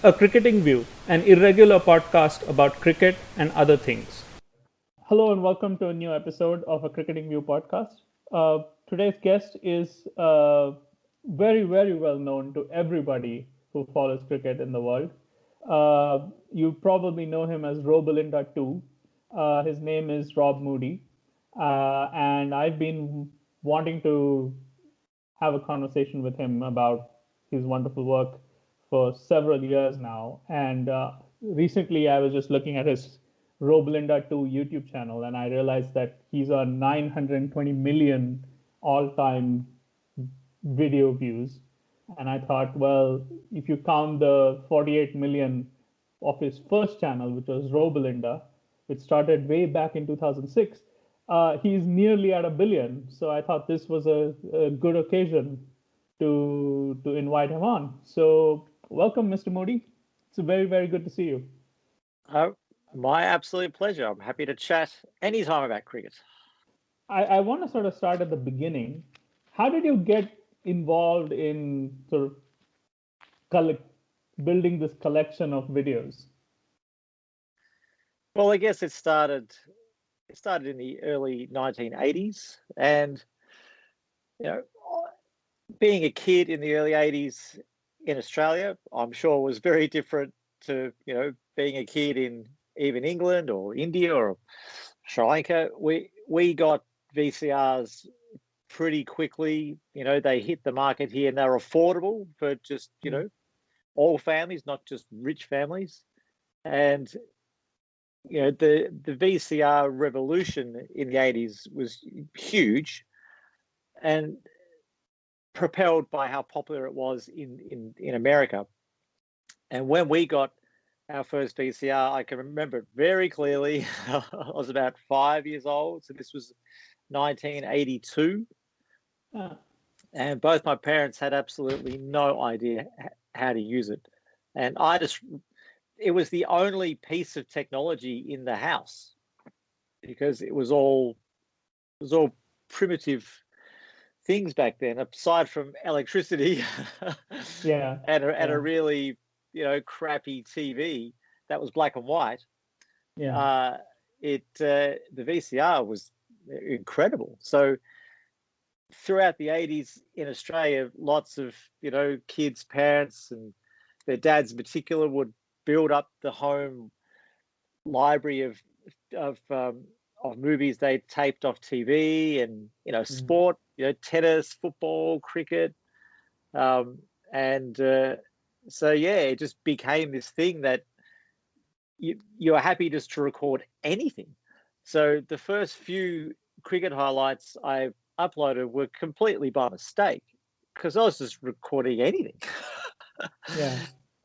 A Cricketing View, an irregular podcast about cricket and other things. Hello and welcome to a new episode of a Cricketing View podcast. Today's guest is very, very well known to everybody who follows cricket in the world. You probably know him as Robelinda too. His name is Rob Moody, and I've been wanting to have a conversation with him about his wonderful work for several years now. And recently, I was just looking at his Robelinda 2 YouTube channel, and I realized that he's on 920 million all-time video views. And I thought, well, if you count the 48 million of his first channel, which was Robelinda, which started way back in 2006, he's nearly at a billion. So I thought this was a good occasion to invite him on. So welcome, Mr. Moody. It's very, very good to see you. Oh, my absolute pleasure. I'm happy to chat anytime about cricket. I want to sort of start at the beginning. How did you get involved in sort of collect, building this collection of videos? Well, I guess it started in the early 1980s, and you know, being a kid in the early 80s in Australia, I'm sure was very different to being a kid in even England or India or Sri Lanka. We got VCRs pretty quickly. They hit the market here and they're affordable for just all families, not just rich families. And the VCR revolution in the 80s was huge and propelled by how popular it was in America. And when we got our first VCR, I can remember it very clearly. I was about 5 years old, so this was 1982. And both my parents had absolutely no idea how to use it. And it was the only piece of technology in the house because it was all primitive things back then, aside from electricity and a really crappy TV that was black and white. The VCR was incredible. So throughout the 80s in Australia, lots of kids, parents, and their dads in particular would build up the home library of movies they taped off TV and sport, tennis, football, cricket, and so it just became this thing that you're happy just to record anything. So the first few cricket highlights I uploaded were completely by mistake because I was just recording anything.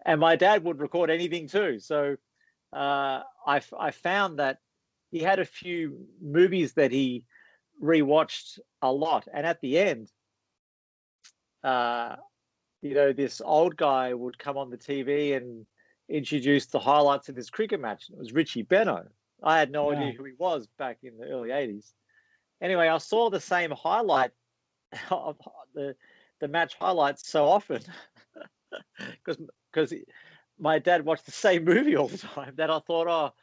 And my dad would record anything too. So I found that he had a few movies that he rewatched a lot. And at the end, this old guy would come on the TV and introduce the highlights of this cricket match. It was Richie Benaud. I had no idea who he was back in the early 80s. Anyway, I saw the same highlight of the match highlights so often because my dad watched the same movie all the time that I thought,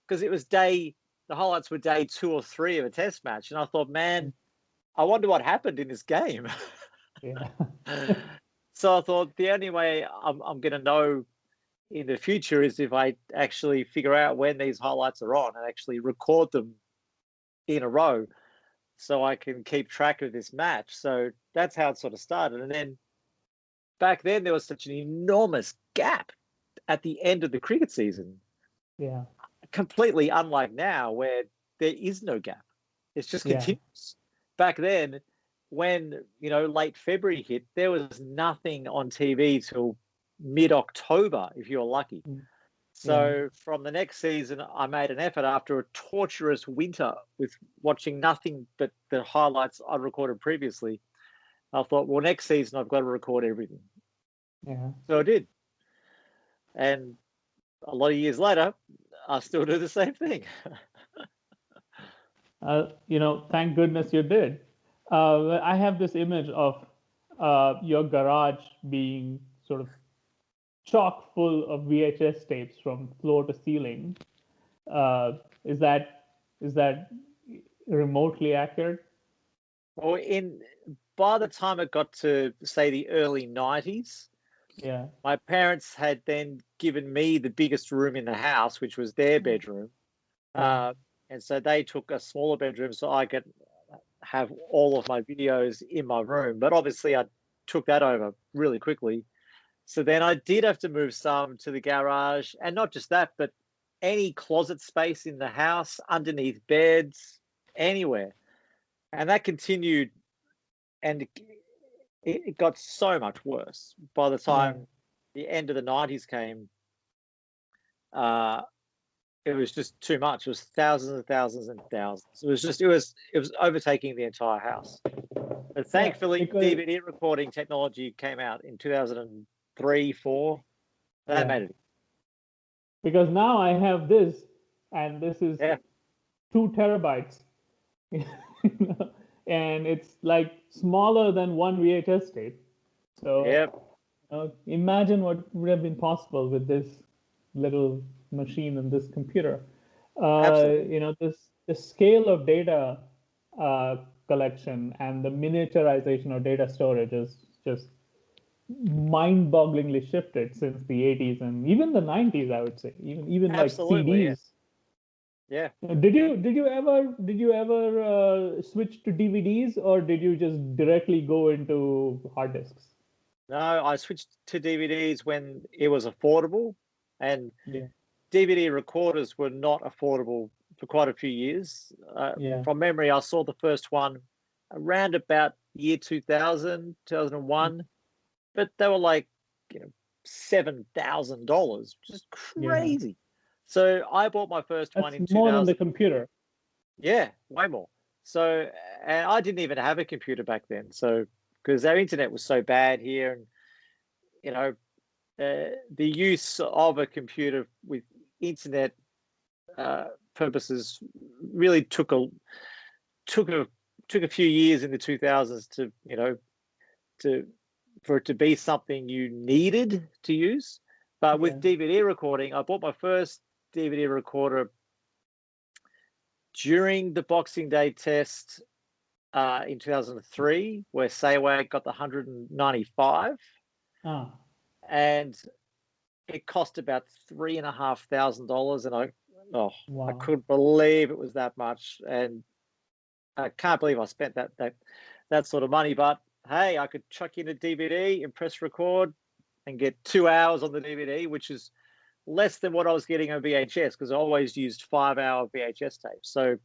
because it was the highlights were day 2 or 3 of a test match. And I thought, man, I wonder what happened in this game. So I thought the only way I'm going to know in the future is if I actually figure out when these highlights are on and actually record them in a row so I can keep track of this match. So that's how it sort of started. And then back then there was such an enormous gap at the end of the cricket season. Completely unlike now where there is no gap. It's just continuous. Back then, when late February hit, there was nothing on TV till mid-October if you're lucky. So from the next season, I made an effort after a torturous winter with watching nothing but the highlights I recorded previously. I thought, well, next season I've got to record everything. So I did. And a lot of years later, I still do the same thing. Thank goodness you did. I have this image of your garage being sort of chock full of VHS tapes from floor to ceiling. Uh, is that remotely accurate? Well, by the time it got to say the early 90s, Yeah. my parents had then given me the biggest room in the house, which was their bedroom. Yeah. And so they took a smaller bedroom so I could have all of my videos in my room. But obviously, I took that over really quickly. So then I did have to move some to the garage. And not just that, but any closet space in the house, underneath beds, anywhere. And that continued. And it got so much worse by the Yeah. time the end of the 90s came. Uh, it was just too much. It was thousands and thousands and thousands. It was overtaking the entire house. But Yeah. thankfully, Because DVD recording technology came out in 2003, 4. That yeah. made it. Because now I have this, and this is Yeah. 2 terabytes, and it's like smaller than one VHS tape. So Yep. imagine what would have been possible with this little machine and this computer. Absolutely. This the scale of data uh, collection and the miniaturization of data storage is just mind-bogglingly shifted since the 80s and even the 90s, I would say. Even like Absolutely. Yeah. CDs. Yeah. Did you ever switch to DVDs, or did you just directly go into hard disks? No, I switched to DVDs when it was affordable, and Yeah, DVD recorders were not affordable for quite a few years. yeah, From memory, I saw the first one around about year 2000, 2001, but they were like, $7,000, which is yeah. crazy. So I bought my first one That's in more than the 2000. computer. Yeah, way more. So, and I didn't even have a computer back then. So, because our internet was so bad here, and you know, the use of a computer with internet purposes really took a took a few years in the 2000s to to for it to be something you needed to use. But with Yeah. DVD recording, I bought my first DVD recorder during the Boxing Day test in 2003, where Saywag got the 195, Ah, and it cost about $3,500, and I wow. couldn't believe it was that much, and I can't believe I spent that sort of money. But hey, I could chuck in a DVD and press record and get 2 hours on the DVD, which is less than what I was getting on VHS because I always used 5-hour VHS tapes. So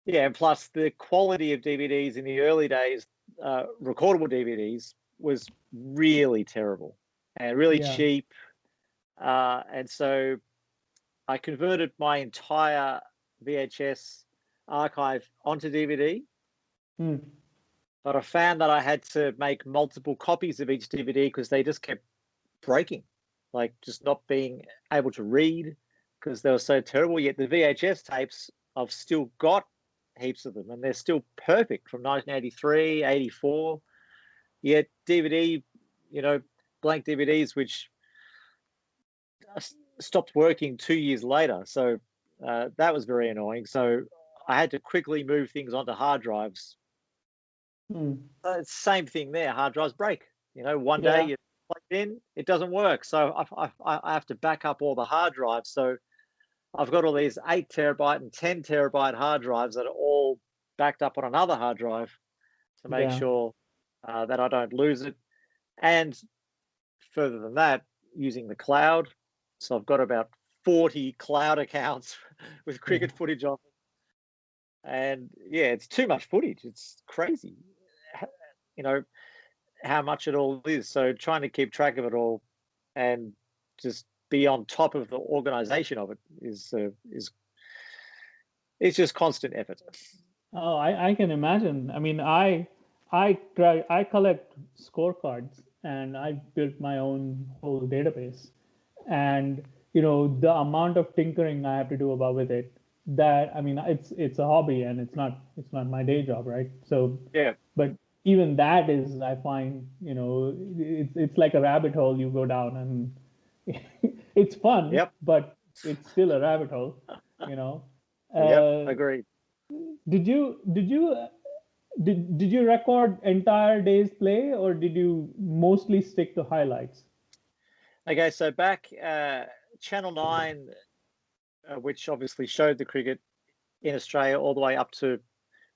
yeah, and plus the quality of DVDs in the early days, recordable DVDs, was really terrible and really Yeah. cheap. And so I converted my entire VHS archive onto DVD, Hmm. but I found that I had to make multiple copies of each DVD because they just kept breaking, like just not being able to read because they were so terrible. Yet the VHS tapes, I've still got heaps of them and they're still perfect from 1983, 84. Yet DVD, blank DVDs, which stopped working 2 years later. So that was very annoying. So I had to quickly move things onto hard drives. Hmm. Same thing there. Hard drives break. One day Yeah. you plug it in, it doesn't work. So I have to back up all the hard drives. So I've got all these 8 terabyte and 10 terabyte hard drives that are all backed up on another hard drive to make Yeah. sure that I don't lose it. And further than that, using the cloud. So I've got about 40 cloud accounts with Yeah. cricket footage on them. And yeah, it's too much footage. It's crazy, you know, how much it all is. So trying to keep track of it all and just be on top of the organization of it is it's just constant effort. Oh, I can imagine. I mean, I collect scorecards, and I built my own whole database. And the amount of tinkering I have to do about with it, that I mean, it's a hobby, and it's not my day job, right? So, Yeah. but even that is, I find, it's like a rabbit hole you go down, and it's fun, Yep. but it's still a rabbit hole, you know. Yep. Uh, Agreed. did you record entire day's play, or did you mostly stick to highlights? Okay, so back Channel 9, which obviously showed the cricket in Australia all the way up to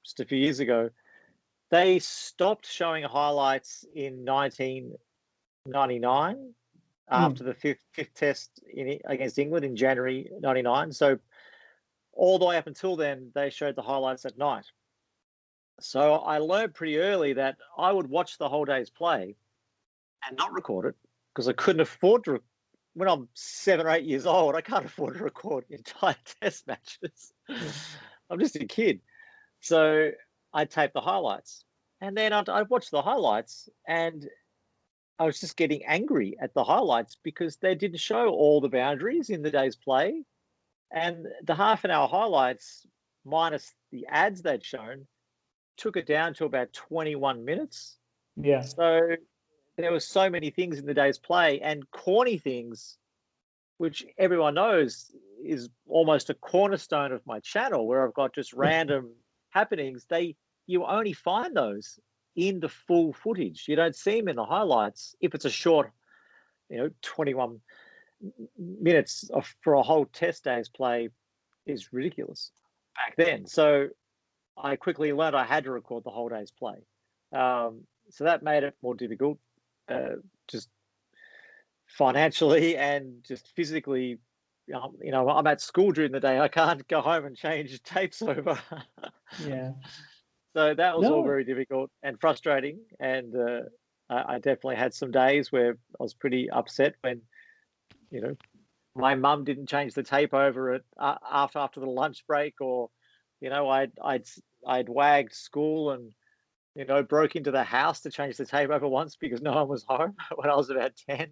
just a few years ago, they stopped showing highlights in 1999 Mm, after the fifth test against England in January 99. So all the way up until then, they showed the highlights at night. So I learned pretty early that I would watch the whole day's play and not record it because I couldn't afford to. When I'm 7 or 8 years old, I can't afford to record entire test matches. I'm just a kid. So I taped the highlights. And then I'd watch the highlights, and I was just getting angry at the highlights because they didn't show all the boundaries in the day's play. And the half an hour highlights, minus the ads they'd shown, took it down to about 21 minutes. yeah. So there were so many things in the day's play, and corny things, which everyone knows is almost a cornerstone of my channel, where I've got just random happenings. You only find those in the full footage. You don't see them in the highlights if it's a short, 21 minutes for a whole test day's play is ridiculous back then. So I quickly learned I had to record the whole day's play. So that made it more difficult, just financially and just physically. I'm at school during the day. I can't go home and change tapes over. Yeah. So that was all No. very difficult and frustrating. And I definitely had some days where I was pretty upset when, my mum didn't change the tape over at after the lunch break, or, I'd wagged school and, broke into the house to change the tape over once because no one was home when I was about 10.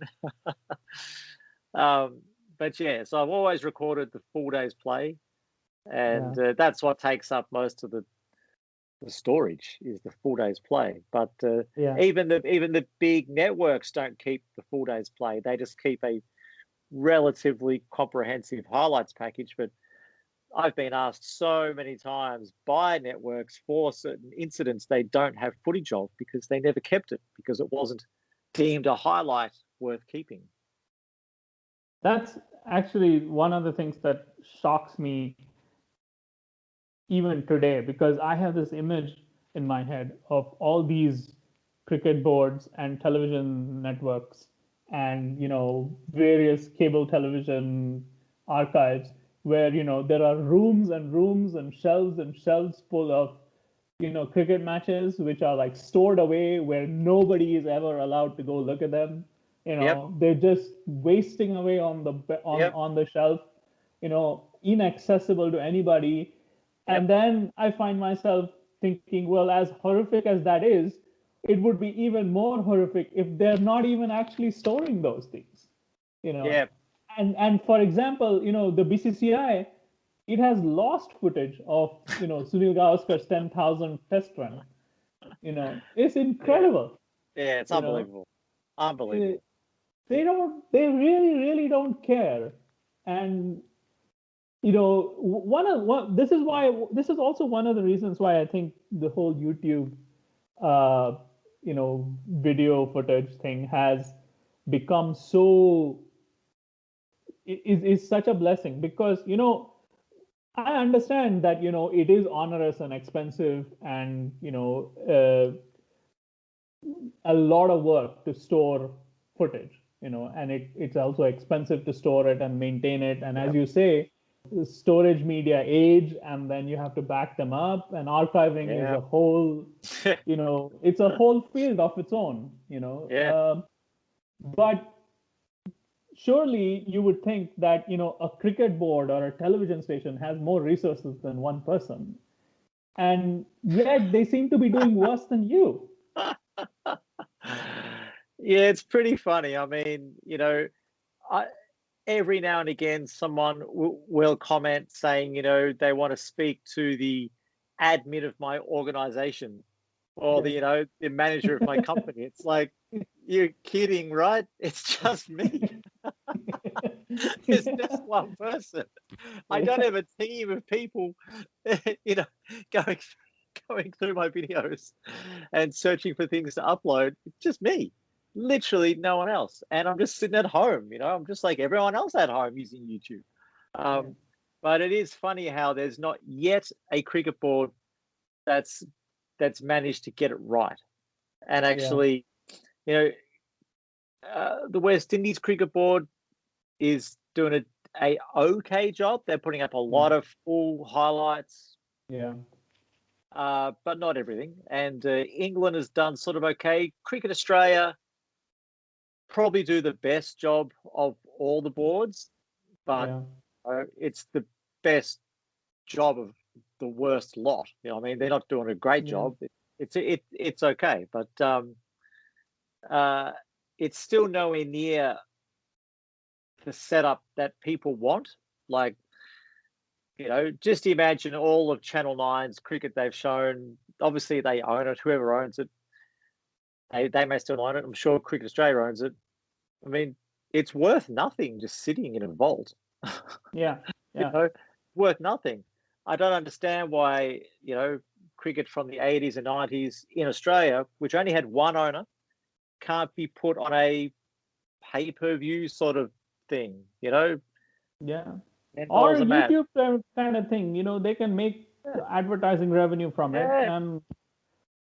But yeah, so I've always recorded the full day's play, and Yeah. that's what takes up most of the storage is the full day's play. But Yeah. even the big networks don't keep the full day's play. They just keep a relatively comprehensive highlights package. But I've been asked so many times by networks for certain incidents they don't have footage of because they never kept it because it wasn't deemed a highlight worth keeping. That's actually one of the things that shocks me even today, because I have this image in my head of all these cricket boards and television networks and various cable television archives, where there are rooms and rooms and shelves full of cricket matches which are like stored away where nobody is ever allowed to go look at them. Yep, They're just wasting away on the yep, on the shelf, inaccessible to anybody. yep, And then I find myself thinking, well, as horrific as that is, it would be even more horrific if they're not even actually storing those things. You know, yep, and for example, the BCCI, it has lost footage of Sunil Gavaskar's 10,000 test run. It's yeah, incredible. yeah. It's You know, unbelievable, Eh, unbelievable. they really really don't care. And this is also one of the reasons why I think the whole YouTube uh, video footage thing has become so is such a blessing, because I understand that it is onerous and expensive, and a lot of work to store footage, and it's also expensive to store it and maintain it. And as Yep, you say, the storage media age, and then you have to back them up, and archiving is yeah, a whole, it's a whole field of its own. yeah. But surely you would think that a cricket board or a television station has more resources than one person, and yet they seem to be doing worse than you. Yeah, it's pretty funny. I mean, I, every now and again, someone will comment saying, they want to speak to the admin of my organization. or the manager of my company. It's like, you're kidding, right? It's just me. It's just one person. I don't have a team of people, going through my videos and searching for things to upload. It's just me, literally no one else. And I'm just sitting at home. I'm just like everyone else at home using YouTube. But it is funny how there's not yet a cricket board that's managed to get it right. And actually, the West Indies cricket board is doing a okay job. They're putting up a lot of full highlights. But not everything. And England has done sort of okay. Cricket Australia probably do the best job of all the boards, but it's the best job of the worst lot. I mean, they're not doing a great job. It's okay, but it's still nowhere near the setup that people want. Like, just imagine all of Channel 9's cricket they've shown. Obviously, they own it. Whoever owns it, they may still own it. I'm sure Cricket Australia owns it. I mean, it's worth nothing just sitting in a vault. Worth nothing. I don't understand why, cricket from the 80s and 90s in Australia, which only had one owner, can't be put on a pay-per-view sort of thing, or YouTube kind of thing. They can make advertising revenue from it, and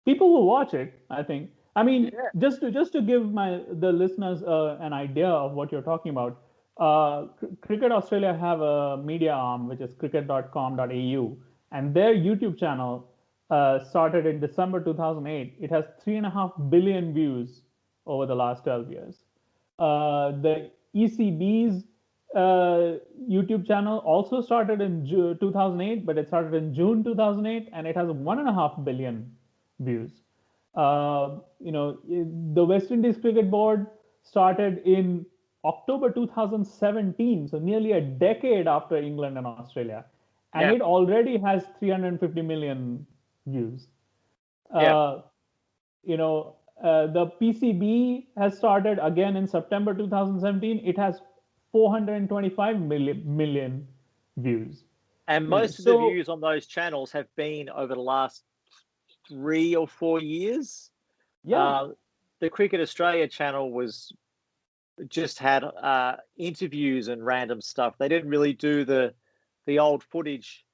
people will watch it, I think. I mean, just to give the listeners an idea of what you're talking about, Cricket Australia have a media arm, which is cricket.com.au, and their YouTube channel started in December 2008. It has 3.5 billion views over the last 12 years. The ECB's YouTube channel also started in 2008, but it started in June 2008, and it has 1.5 billion views. The West Indies Cricket Board started in October 2017, so nearly a decade after England and Australia, and it already has 350 million views. The PCB has started again in September 2017. It has 425 million views. And most of the views on those channels have been over the last 3 or 4 years. The Cricket Australia channel just had interviews and random stuff. They didn't really do the old footage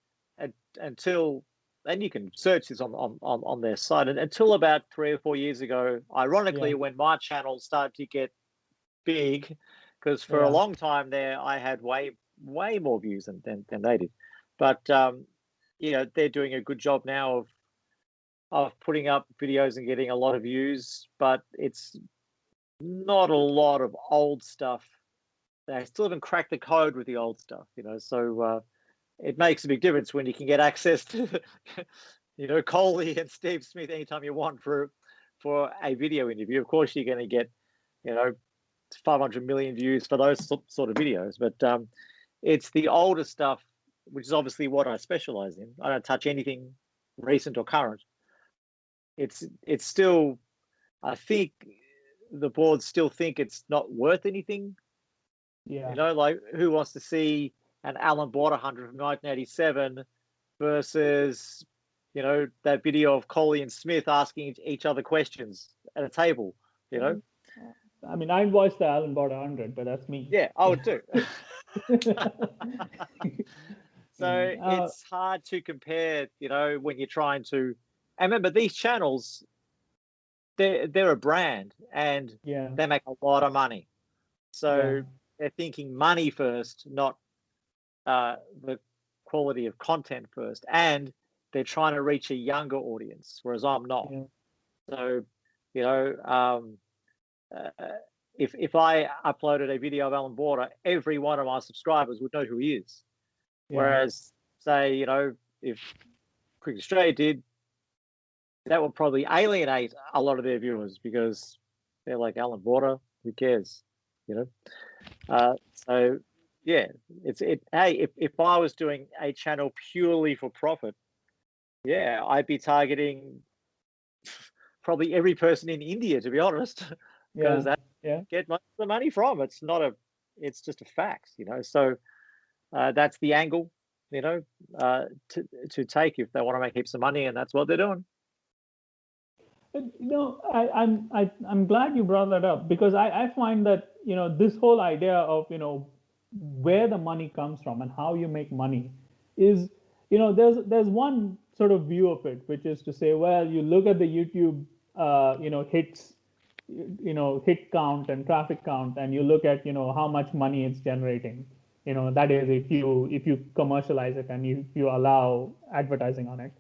until, and you can search this on their site, and until about 3 or 4 years ago, ironically, when my channel started to get big, because for a long time there I had way more views than they did. But they're doing a good job now of putting up videos and getting a lot of views, but it's not a lot of old stuff. They still haven't cracked the code with the old stuff, so it makes a big difference when you can get access to Coley and Steve Smith anytime you want for a video interview. Of course you're going to get 500 million views for those sort of videos, but it's the older stuff, which is obviously what I specialize in. I don't touch anything recent or current. It's still, I think the boards still think it's not worth anything. Like, who wants to see an Alan Border 100 from 1987 versus that video of Coley and Smith asking each other questions at a table? I mean, I watched the Alan Border 100, but that's me. Yeah, I would too. So it's hard to compare, when you're trying to. And remember, these channels, they're a brand, and they make a lot of money. So they're thinking money first, not the quality of content first. And they're trying to reach a younger audience, whereas I'm not. So, if I uploaded a video of Alan Border, every one of my subscribers would know who he is. Whereas, say, if Cricket Australia did, that would probably alienate a lot of their viewers, because they're like, Alan Border, who cares? So yeah, hey, if I was doing a channel purely for profit, I'd be targeting probably every person in India, to be honest, because Yeah. that's Yeah. get most of the money from. It's just a fact, So that's the angle, to take if they want to make heaps of money, and that's what they're doing. I'm glad you brought that up because I find that this whole idea of where the money comes from and how you make money is there's one sort of view of it, which is to say, well, you look at the YouTube hits, hit count and traffic count, and you look at how much money it's generating. That is, if you commercialize it and you allow advertising on it.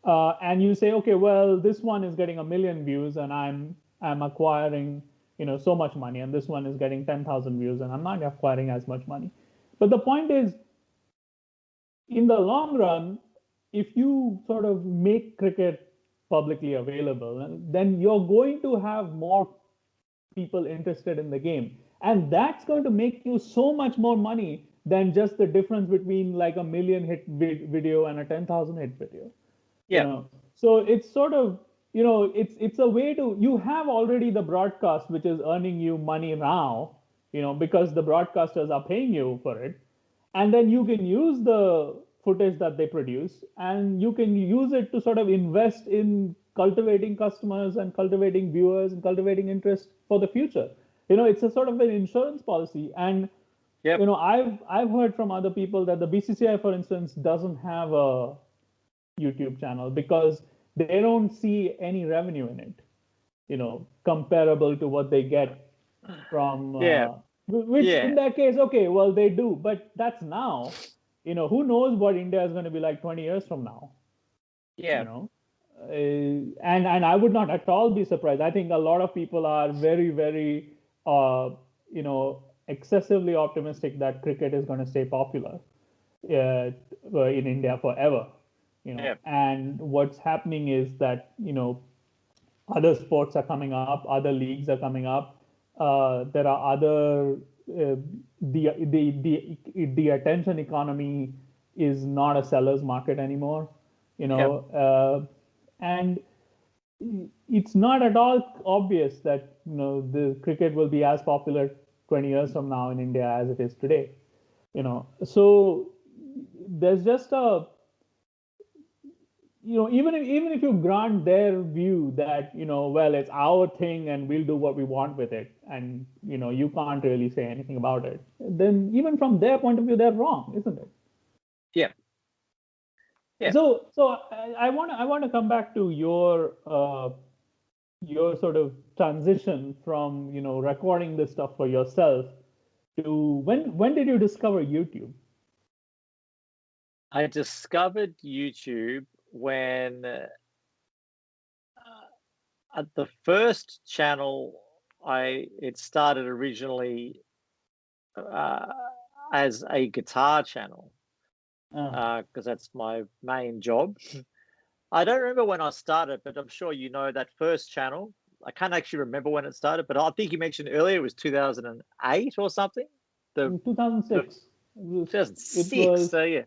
And you say, okay, well, this one is getting 1 million views, and I'm acquiring so much money, and this one is getting 10,000 views, and I'm not acquiring as much money. But the point is, in the long run, if you sort of make cricket publicly available, then you're going to have more people interested in the game, and that's going to make you so much more money than just the difference between like a 1 million hit video and a 10,000 hit video. Yeah. So it's sort of it's a way to, you have already the broadcast which is earning you money now, because the broadcasters are paying you for it, and then you can use the footage that they produce, and you can use it to sort of invest in cultivating customers and cultivating viewers and cultivating interest for the future. It's a sort of an insurance policy. And Yep. I've heard from other people that the BCCI, for instance, doesn't have a YouTube channel because they don't see any revenue in it, comparable to what they get from, Yeah. which Yeah. in that case, okay, well, they do, but that's now. Who knows what India is going to be like 20 years from now, Yeah. And I would not at all be surprised. I think a lot of people are very, very, excessively optimistic that cricket is going to stay popular in India forever. Yeah. And what's happening is that other sports are coming up, other leagues are coming up. There are other the attention economy is not a seller's market anymore, Yep. And it's not at all obvious that the cricket will be as popular 20 years from now in India as it is today. So there's just a even if you grant their view that well, it's our thing and we'll do what we want with it, and you can't really say anything about it, then even from their point of view they're wrong, isn't it? Yeah. Yeah. So I want to come back to your sort of transition from recording this stuff for yourself to when did you discover YouTube? I discovered YouTube when at the first channel it started originally as a guitar channel, because that's my main job. I don't remember when I started, but I'm sure that first channel. I can't actually remember when it started, but I think you mentioned earlier it was 2008 or something. In 2006. It 2006. was So yeah.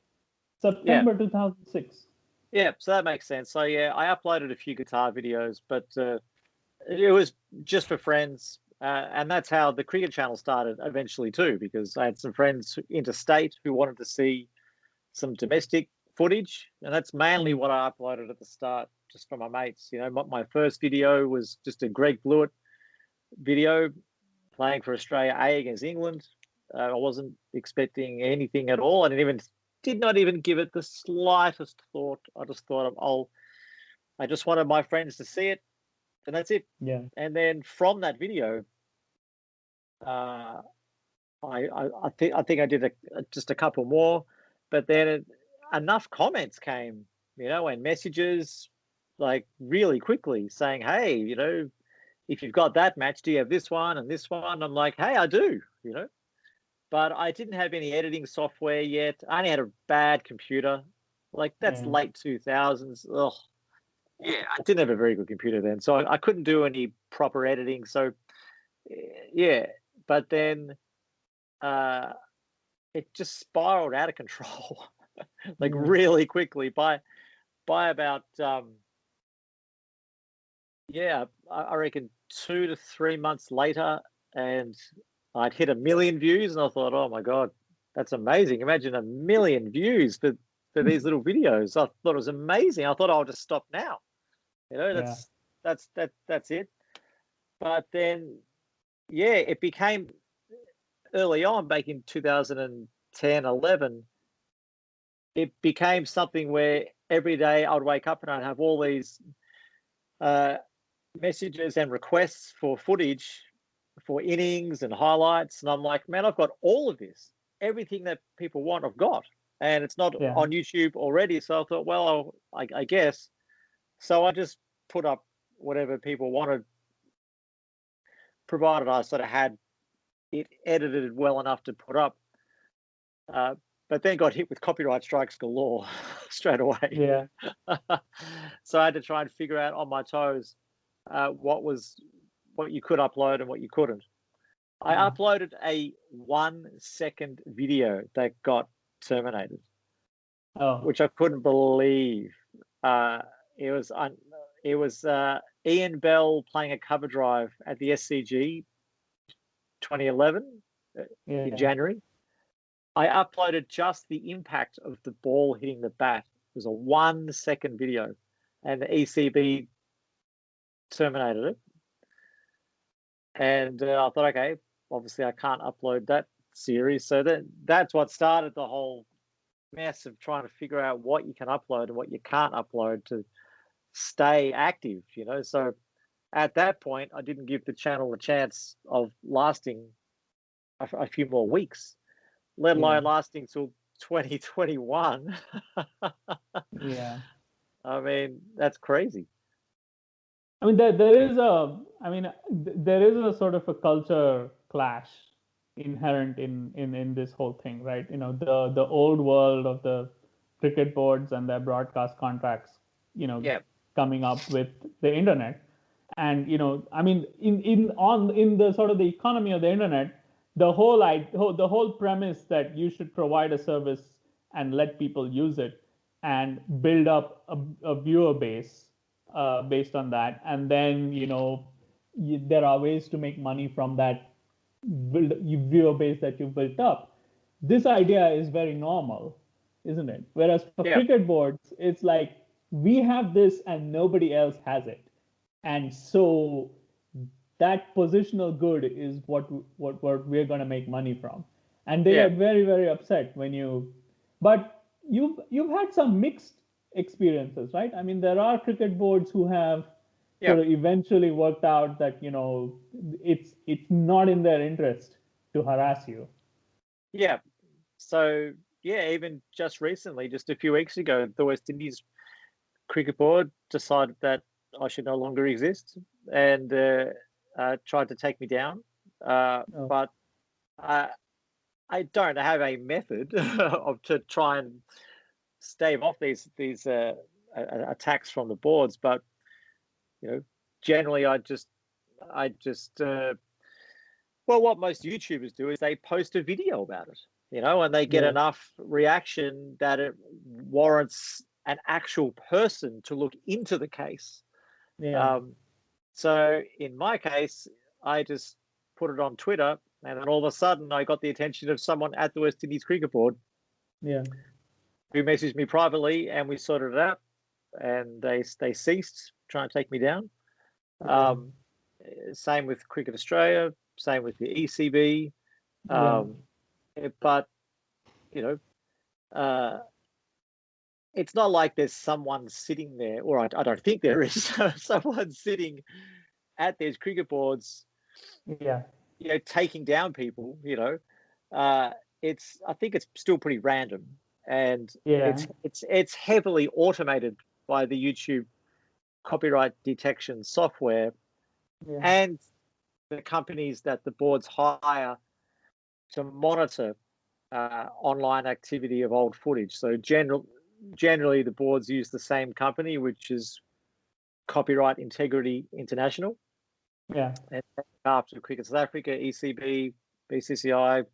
September 2006. Yeah, so that makes sense. So yeah, I uploaded a few guitar videos, but it was just for friends, and that's how the cricket channel started eventually too, because I had some friends interstate who wanted to see some domestic footage, and that's mainly what I uploaded at the start, just for my mates. My first video was just a Greg Blewett video playing for Australia A against England. I wasn't expecting anything at all. I did not even give it the slightest thought. I just thought, I just wanted my friends to see it, and that's it. Yeah. And then from that video, I think I did just a couple more, but then enough comments came, and messages like really quickly saying, hey, if you've got that match, do you have this one and this one? I'm like, hey, I do, but I didn't have any editing software yet. I only had a bad computer. Like that's Yeah. late 2000s. Ugh. Yeah, I didn't have a very good computer then, so I couldn't do any proper editing. So yeah, but then it just spiraled out of control, like really quickly. By about Yeah, I reckon 2 to 3 months later, and I'd hit 1 million views, and I thought, oh my God, that's amazing. Imagine 1 million views for these little videos. I thought it was amazing. I thought I'll just stop now. Yeah. That's it. But then, yeah, it became early on, back in 2010, 11, it became something where every day I'd wake up and I'd have all these uh, messages and requests for footage for innings and highlights. And I'm like, man, I've got all of this. Everything that people want, I've got. And it's not Yeah. on YouTube already. So I thought, well, I guess. So I just put up whatever people wanted, provided I sort of had it edited well enough to put up. But then got hit with copyright strikes galore straight away. Yeah. So I had to try and figure out on my toes what you could upload and what you couldn't. I uploaded a 1 second video that got terminated, Oh. which I couldn't believe. It was Ian Bell playing a cover drive at the SCG 2011 Yeah. in January. I uploaded just the impact of the ball hitting the bat. It was a 1 second video, and the ECB terminated it. And I thought, okay, obviously I can't upload that series. So that's what started the whole mess of trying to figure out what you can upload and what you can't upload to stay active, So at that point, I didn't give the channel a chance of lasting a few more weeks, let Yeah. alone lasting till 2021. Yeah. I mean, that's crazy. I mean, there is a sort of a culture clash inherent in this whole thing, right? The old world of the cricket boards and their broadcast contracts, Yeah, coming up with the internet. And I mean, in the sort of the economy of the internet, the whole premise that you should provide a service and let people use it and build up a viewer base based on that, and then there are ways to make money from that viewer base that you've built up. This idea is very normal, isn't it? Whereas for yeah, cricket boards, it's like we have this and nobody else has it, and so that positional good is what we're going to make money from. And they yeah, get very, very upset when but you've had some mixed experiences, right? I mean, there are cricket boards who have yeah, sort of eventually worked out that it's not in their interest to harass you. yeah. So yeah, even just recently, just a few weeks ago, the West Indies cricket board decided that I should no longer exist and tried to take me down. Oh, But I don't have a method to try and stave off these attacks from the boards. But generally, I just well, what most YouTubers do is they post a video about it, and they get yeah, enough reaction that it warrants an actual person to look into the case. yeah, So in my case, I just put it on Twitter, and then all of a sudden I got the attention of someone at the West Indies Cricket Board yeah, who messaged me privately, and we sorted it out, and they ceased trying to take me down. yeah, Um, Same with Cricket Australia, same with the ECB. yeah, But you know, uh, it's not like there's someone sitting there, or I don't think there is someone sitting at these cricket boards, yeah, taking down people. I think it's still pretty random, and yeah, it's heavily automated by the YouTube copyright detection software yeah, and the companies that the boards hire to monitor online activity of old footage. So generally, the boards use the same company, which is Copyright Integrity International, yeah, and after Cricket South Africa, ECB, BCCI,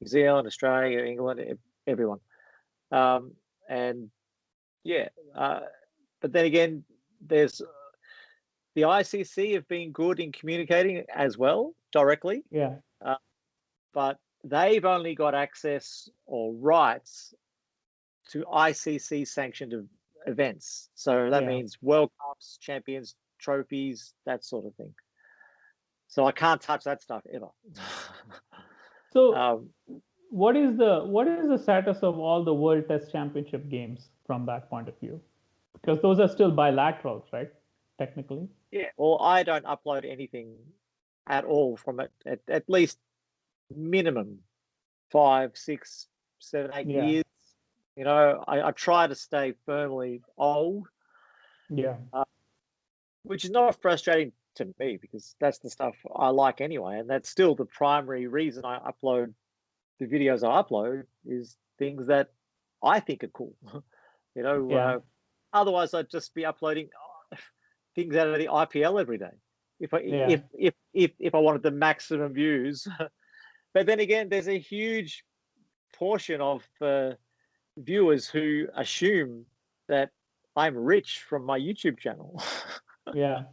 New Zealand, Australia, England, everyone. And yeah, but then again, there's the ICC have been good in communicating as well directly, Yeah. but they've only got access or rights to ICC sanctioned events. So that means World Cups, Champions Trophies, that sort of thing. So I can't touch that stuff ever. So what is the status of all the World Test Championship games from that point of view? Because those are still bilaterals, right? Technically. Yeah. Well, I don't upload anything at all from it at least minimum 5, 6, 7, 8 years. You know, I try to stay firmly old. Yeah. Which is not frustrating to me because that's the stuff I like anyway, and that's still the primary reason I upload the videos I upload is things that I think are cool. You know, otherwise I'd just be uploading things out of the IPL every day if I wanted the maximum views. But then again, there's a huge portion of viewers who assume that I'm rich from my YouTube channel. Yeah.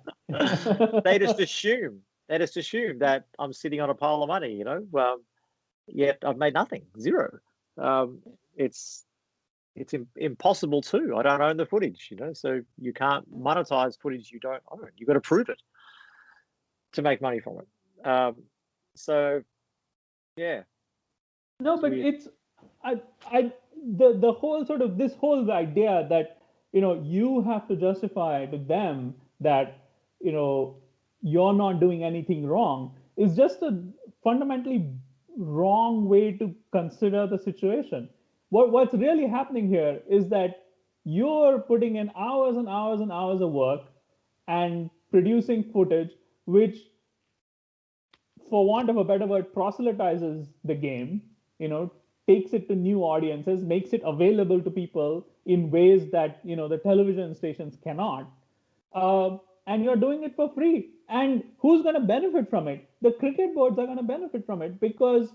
They just assume that I'm sitting on a pile of money, you know. Yet I've made nothing, zero. It's impossible too. I don't own the footage, you know, so you can't monetize footage you don't own. You've got to prove it to make money from it. So yeah. No, but it's the whole sort of this whole idea that you have to justify to them that you're not doing anything wrong is just a fundamentally wrong way to consider the situation. What's really happening here is that you're putting in hours and hours and hours of work and producing footage which, for want of a better word, proselytizes the game, takes it to new audiences, makes it available to people in ways that the television stations cannot. And you're doing it for free. And who's going to benefit from it? The cricket boards are going to benefit from it because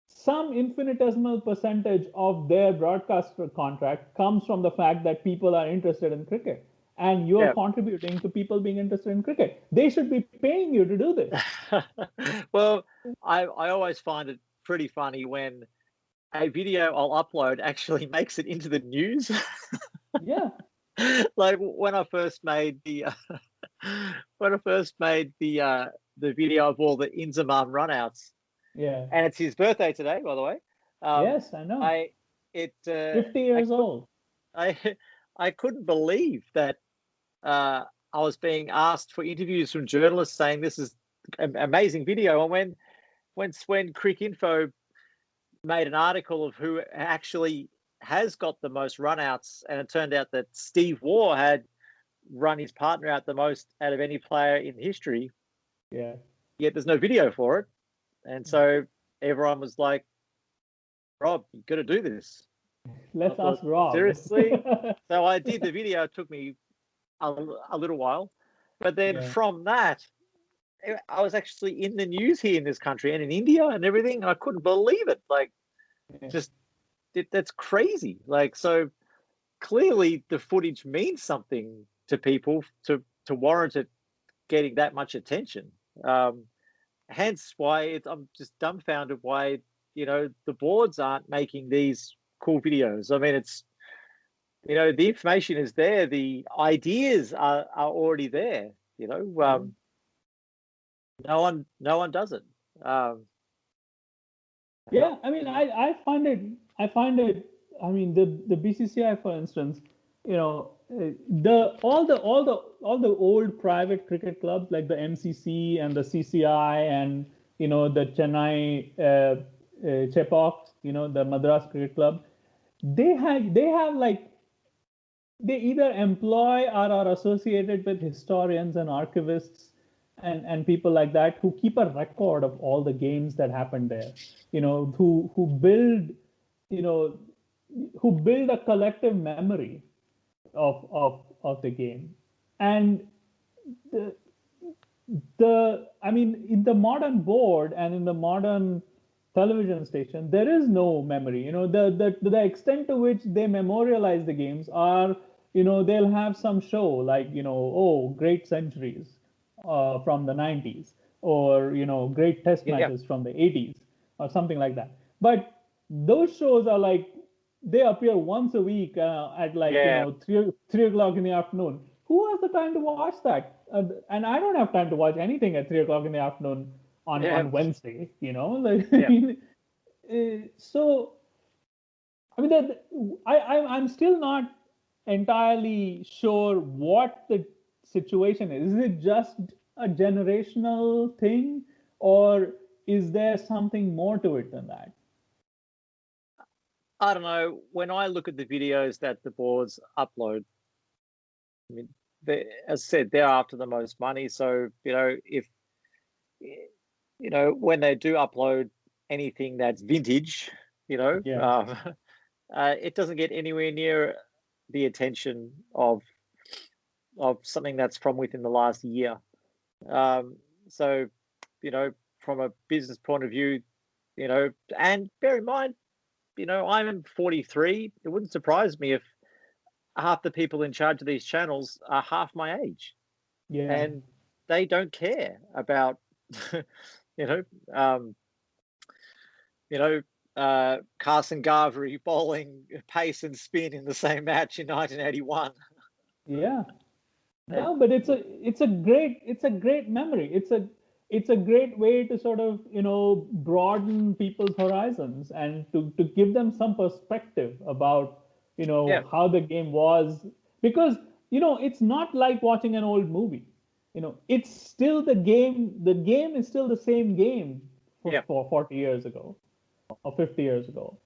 some infinitesimal percentage of their broadcaster contract comes from the fact that people are interested in cricket. And you're contributing to people being interested in cricket. They should be paying you to do this. Well, I always find it pretty funny when a video I'll upload actually makes it into the news. Yeah. Like when I first made the video of all the Inzamam runouts. Yeah. And it's his birthday today, by the way. Yes, I know. 50 years old. I couldn't believe that I was being asked for interviews from journalists saying this is an amazing video. And when Cricinfo made an article of who actually has got the most runouts, and it turned out that Steve Waugh had run his partner out the most out of any player in history. Yeah. Yet there's no video for it. And so everyone was like, Rob, you've got to do this. Let's ask Rob. Seriously? So I did the video. It took me a little while. But then from that, I was actually in the news here in this country and in India and everything. And I couldn't believe it. Like, that's crazy. Like, so clearly the footage means something to people to warrant it getting that much attention. Hence why I'm just dumbfounded why, the boards aren't making these cool videos. I mean, it's, the information is there. The ideas are already there, no one does it. Yeah, I mean, I find it, I mean, the BCCI, for instance, all the old private cricket clubs like the MCC and the CCI and the Chennai Chepauk, the Madras Cricket Club, they have like, they either employ or are associated with historians and archivists and people like that who keep a record of all the games that happened there, who build a collective memory of the game. And I mean, in the modern board and in the modern television station, there is no memory. The extent to which they memorialize the games are, they'll have some show like, oh, great centuries from the 90s, or, great test Yeah, matches from the 80s, or something like that. But those shows are like, they appear once a week at like, yeah, 3 o'clock in the afternoon. Who has the time to watch that? And I don't have time to watch anything at 3 o'clock in the afternoon yeah, on Wednesday, like, yeah. so I mean, I'm still not entirely sure what the situation is. Is it just a generational thing, or is there something more to it than that? I don't know. When I look at the videos that the boards upload, I mean, as I said, they're after the most money. So, if, when they do upload anything that's vintage, Yeah, it doesn't get anywhere near the attention of something that's from within the last year. So, from a business point of view, and bear in mind, I'm 43. It wouldn't surprise me if half the people in charge of these channels are half my age, yeah, and they don't care about, you know, um, Carson Garvery bowling pace and spin in the same match in 1981. yeah. And No, but it's a great memory. It's a great way to sort of broaden people's horizons, and to give them some perspective about yeah, how the game was, because it's not like watching an old movie. It's still the game. The game is still the same game yeah, for 40 years ago or 50 years ago.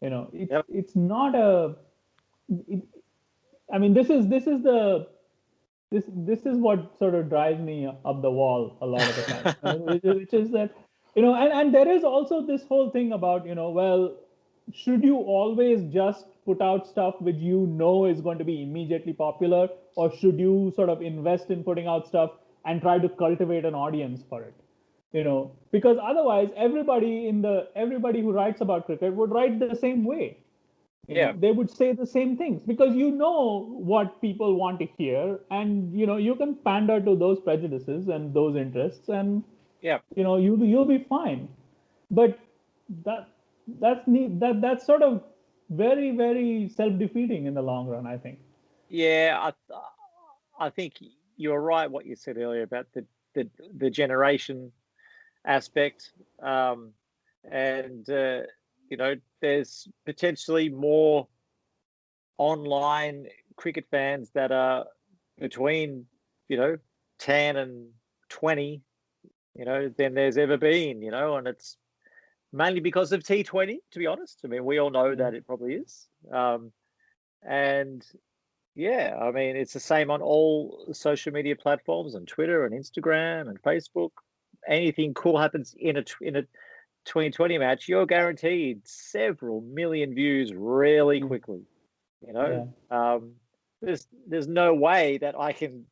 It's yep, it's not a. It, I mean, this is what sort of drives me up the wall a lot of the time, which is that and there is also this whole thing about well, should you always just put out stuff which is going to be immediately popular, or should you sort of invest in putting out stuff and try to cultivate an audience for it? Because otherwise everybody who writes about cricket would write the same way. yeah, They would say the same things because what people want to hear, and you can pander to those prejudices and those interests, and yeah, you'll be fine. But that that's sort of very, very self-defeating in the long run, I think. yeah. I think you're right what you said earlier about the generation aspect, and there's potentially more online cricket fans that are between 10 and 20, than there's ever been, and it's mainly because of T20, to be honest. I mean, we all know Yeah, that it probably is. And yeah, I mean, it's the same on all social media platforms, and Twitter and Instagram and Facebook. Anything cool happens in a 2020 match, you're guaranteed several million views really yeah, quickly. You know, yeah, um, there's no way that I can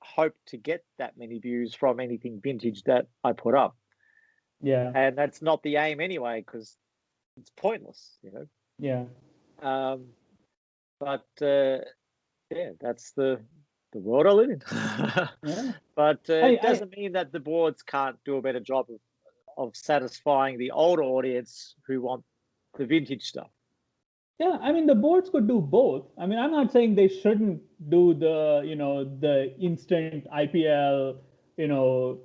hope to get that many views from anything vintage that I put up, yeah, and that's not the aim anyway, because it's pointless. yeah, Um, but yeah, that's the world I live in. yeah. But it I doesn't mean that the boards can't do a better job of satisfying the older audience who want the vintage stuff. Yeah, I mean the boards could do both. I mean, I'm not saying they shouldn't do the instant IPL, you know,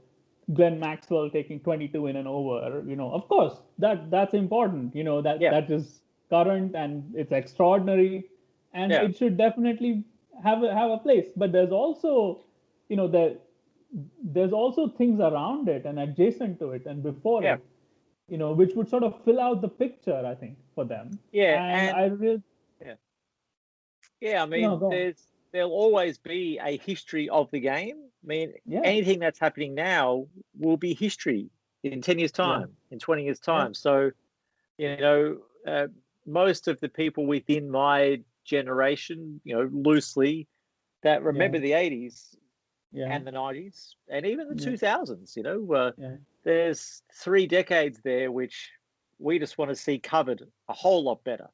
Glenn Maxwell taking 22 in an over. Of course that's important. That Yeah, that is current and it's extraordinary, and yeah, it should definitely have a place. But the there's also things around it and adjacent to it and before yeah, it, which would sort of fill out the picture, I think, for them. yeah, And I and really, yeah, yeah. I mean, go on. there'll always be a history of the game. I mean, Yeah, anything that's happening now will be history in 10 years' yeah, time, in 20 years' yeah, time. So, you know, most of the people within my generation, loosely, that yeah, remember the 80s yeah, and the 90s and even the yeah, 2000s, yeah, there's 3 decades there which we just want to see covered a whole lot better.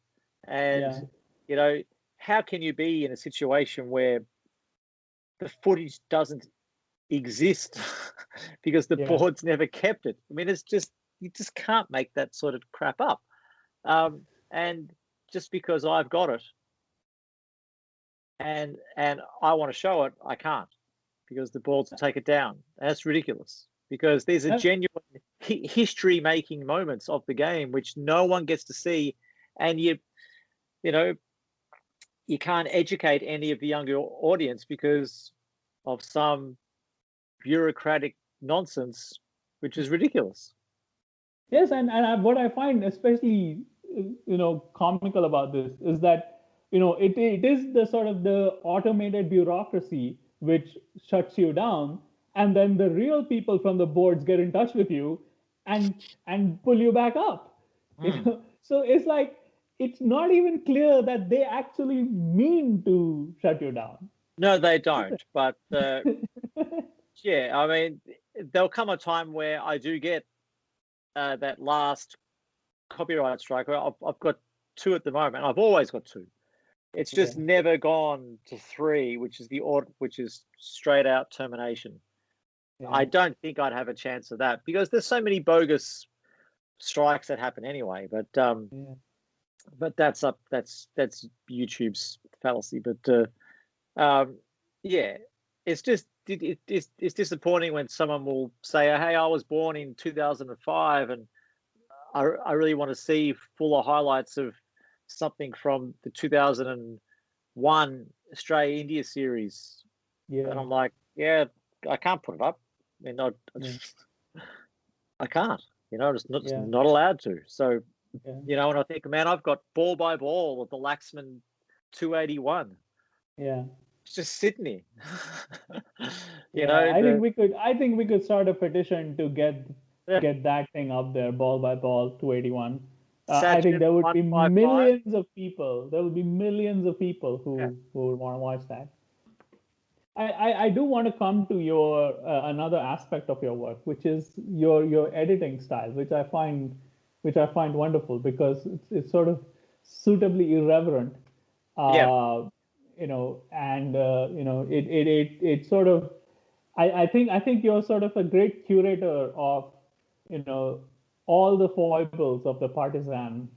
And, yeah, you know, how can you be in a situation where the footage doesn't exist because the board's never kept it? I mean, it's just, you just can't make that sort of crap up. And just because I've got it and I want to show it, I can't, because the boards will take it down. That's ridiculous, because there's a genuine history-making moments of the game which no one gets to see, and you know, you can't educate any of the younger audience because of some bureaucratic nonsense, which is ridiculous. Yes, and what I find especially comical about this is that it is the sort of the automated bureaucracy which shuts you down, and then the real people from the boards get in touch with you and pull you back up. So it's like, it's not even clear that they actually mean to shut you down. No, they don't. But yeah, I mean, there'll come a time where I do get that last copyright strike. I've got 2 at the moment. I've always got 2. It's just never gone to 3, which is straight out termination. I don't think I'd have a chance of that, because there's so many bogus strikes that happen anyway. But that's YouTube's fallacy. But it's just it's disappointing when someone will say, "Hey, I was born in 2005, and I really want to see fuller highlights of something from the 2001 Australia-India series." And I'm like, I can't put it up. I mean, I can't. I'm just not allowed to. So, and I think, man, I've got ball by ball of the Laxman 281. Yeah. It's just sitting here. I think we could start a petition to get that thing up there, ball by ball 281. I think there would be millions of people. There would be millions of people who would want to watch that. I do want to come to your another aspect of your work, which is your editing style, which I find wonderful, because it's sort of suitably irreverent. It sort of, I think you're sort of a great curator of all the foibles of the partisan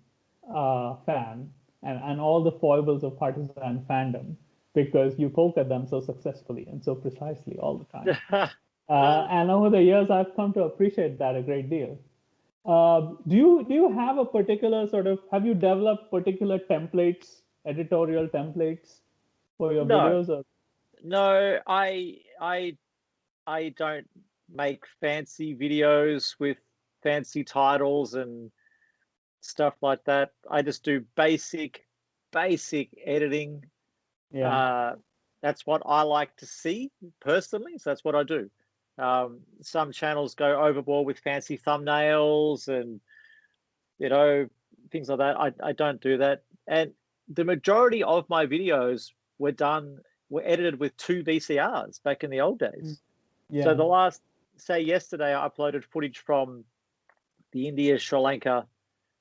fan, and all the foibles of partisan fandom, because you poke at them so successfully and so precisely all the time. And over the years, I've come to appreciate that a great deal. Do you have a particular have you developed particular templates, editorial templates for your videos? Or? No, I don't make fancy videos with fancy titles and stuff like that. I just do basic editing. That's what I like to see personally, so that's what I do. Some channels go overboard with fancy thumbnails and things like that. I don't do that. And the majority of my videos were edited with 2 VCRs back in the old days. So the last, say yesterday, I uploaded footage from the India-Sri Lanka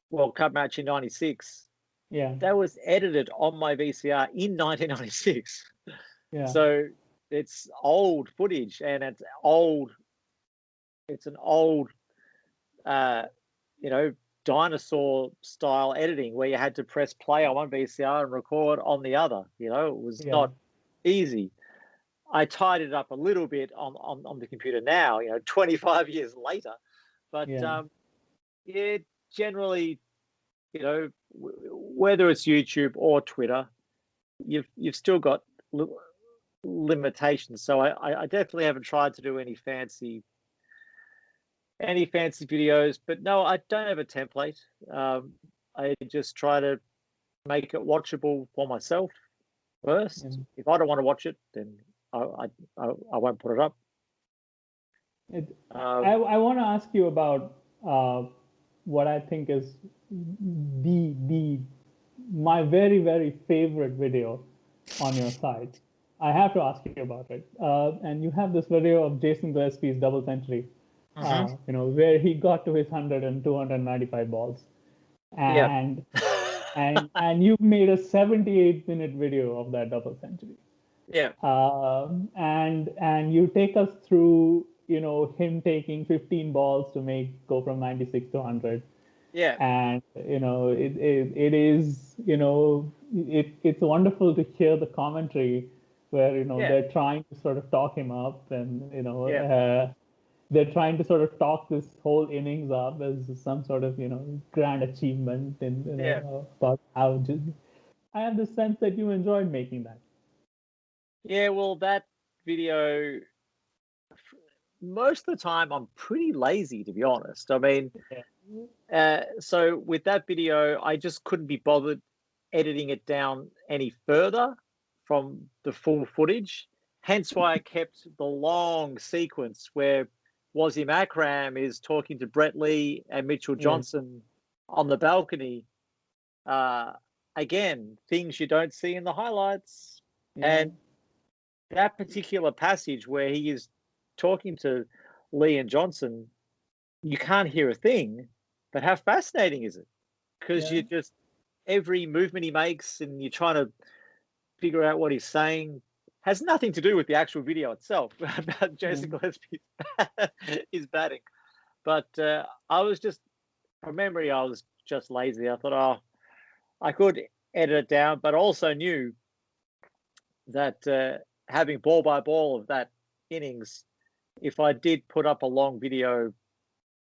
World Cup match in '96. That was edited on my VCR in 1996. So it's old footage, and it's an old dinosaur style editing, where you had to press play on one VCR and record on the other. It was not easy. I tied it up a little bit on the computer now, 25 years later. But generally, whether it's YouTube or Twitter, you've still got limitations. So I definitely haven't tried to do any fancy videos. But no, I don't have a template. I just try to make it watchable for myself first. If I don't want to watch it, then I won't put it up. I want to ask you about what I think is my very, very favorite video on your site. I have to ask you about it. And you have this video of Jason Gillespie's double century, where he got to his 100 and 295 balls. And and you've made a 78-minute video of that double century. Yeah. And you take us through, him taking 15 balls to go from 96 to 100. Yeah. And it is, it's wonderful to hear the commentary where Yeah. they're trying to sort of talk him up, and Yeah. they're trying to sort of talk this whole innings up as some sort of grand achievement, and Yeah. about how I have the sense that you enjoyed making that. Yeah. Well, that video, most of the time, I'm pretty lazy, to be honest. I mean, so with that video, I just couldn't be bothered editing it down any further from the full footage. Hence why I kept the long sequence where Wasim Akram is talking to Brett Lee and Mitchell Yeah. Johnson on the balcony. Again, things you don't see in the highlights. Yeah. And that particular passage where he is talking to Lee and Johnson, you can't hear a thing, but how fascinating is it? Because Yeah. you just, every movement he makes and you're trying to figure out what he's saying has nothing to do with the actual video itself about Jason Gillespie's his batting. But I was just, from memory, I was just lazy. I thought, oh, I could edit it down, but also knew that having ball by ball of that innings, if I did put up a long video,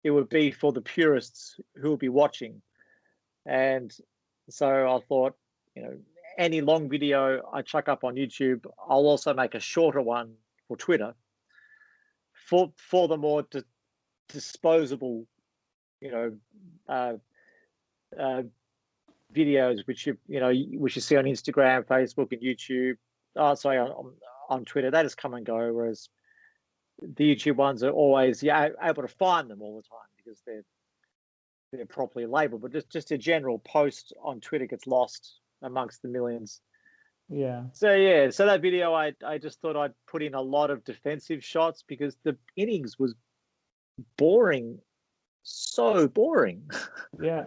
it would be for the purists who would be watching. And so I thought, any long video I chuck up on YouTube, I'll also make a shorter one for Twitter for the more disposable, uh, uh, videos which you see on Instagram, Facebook, and YouTube. Oh, sorry, on Twitter. They just come and go, whereas the YouTube ones are always able to find them all the time because they're properly labeled. But just a general post on Twitter gets lost amongst the millions. Yeah. So so that video, I just thought I'd put in a lot of defensive shots because the innings was boring, so boring. Yeah.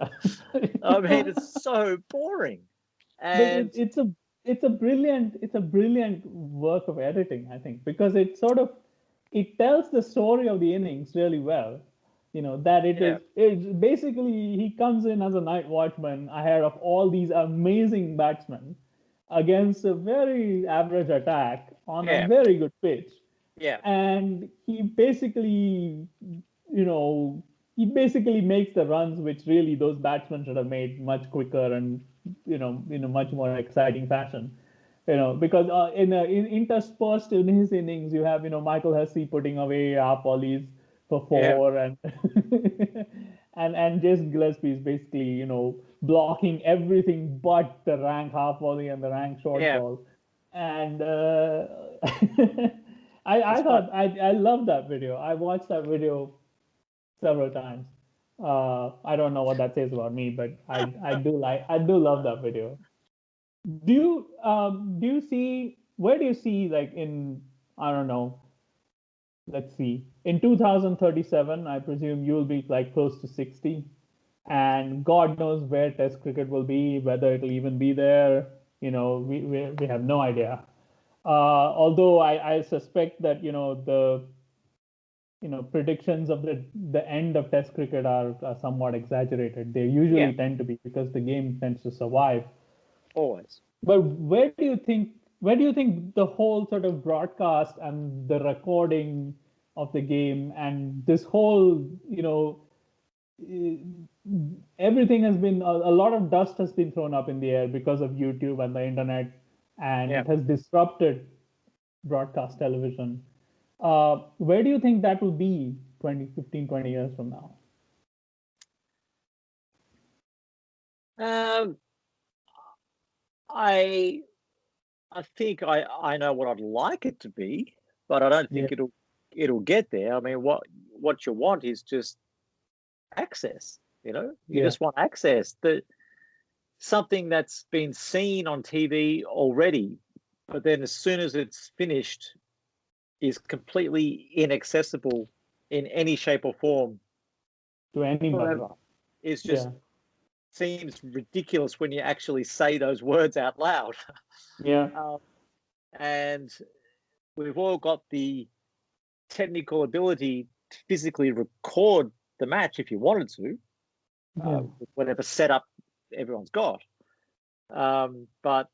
I mean, it's so boring. But And it's a brilliant work of editing, I think, because it tells the story of the innings really well. That it's basically he comes in as a night watchman ahead of all these amazing batsmen against a very average attack on a yeah, very good pitch. yeah, And you know, he basically makes the runs which really those batsmen should have made much quicker and in a much more exciting fashion. Because interspersed in his innings, you have Michael Hussey putting away half volleys for yeah, four, and and Jason Gillespie is basically blocking everything but the rank half volley and the rank short yeah. ball. And I It's fun. thought I love that video. I watched that video several times. I don't know what that says about me, but I do love that video. Where do you see, like, in, I don't know, let's see, in 2037, I presume you'll be like close to 60, and God knows where Test cricket will be, whether it'll even be there. We have no idea. Although I suspect that the predictions of the end of Test cricket are somewhat exaggerated. They Yeah, usually tend to be, because the game tends to survive. always. But where do you think the whole sort of broadcast and the recording of the game and this whole, eh, everything has been, a lot of dust has been thrown up in the air because of YouTube and the internet, and Yeah. it has disrupted broadcast television. Where do you think that will be 20 years from now? Um, I I think I know what I'd like it to be, but I don't Yeah, think it'll get there. I mean, what you want is just access. You yeah, just want access. Something that's been seen on TV already, but then as soon as it's finished, is completely inaccessible in any shape or form to anybody. forever. Is just Yeah, seems ridiculous when you actually say those words out loud. Yeah. And we've all got the technical ability to physically record the match if you wanted to, Yeah. with whatever setup everyone's got. But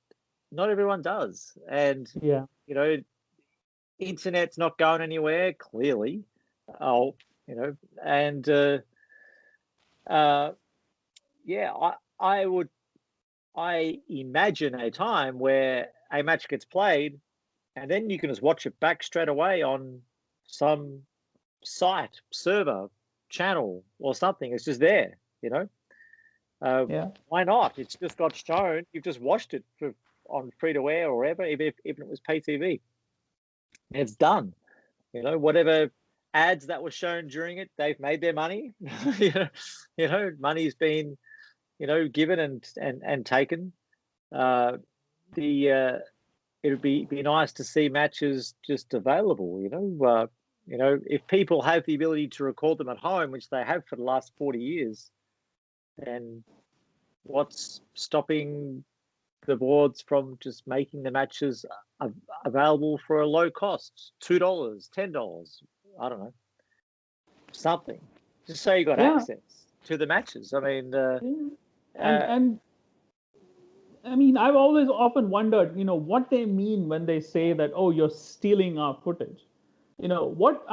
not everyone does. And, Yeah. internet's not going anywhere, clearly. And I imagine a time where a match gets played and then you can just watch it back straight away on some site, server, channel, or something. It's just there, Yeah. Why not? It's just got shown. You've just watched it on free to air or whatever, even if it was pay TV. And it's done. Whatever ads that were shown during it, they've made their money. Money's been, given and taken. It would be nice to see matches just available. If people have the ability to record them at home, which they have for the last 40 years, then what's stopping the boards from just making the matches available for a low cost, $2, $10, I don't know, something, just so you got access to the matches. I mean, and I mean, I've always often wondered, what they mean when they say that, oh, you're stealing our footage. What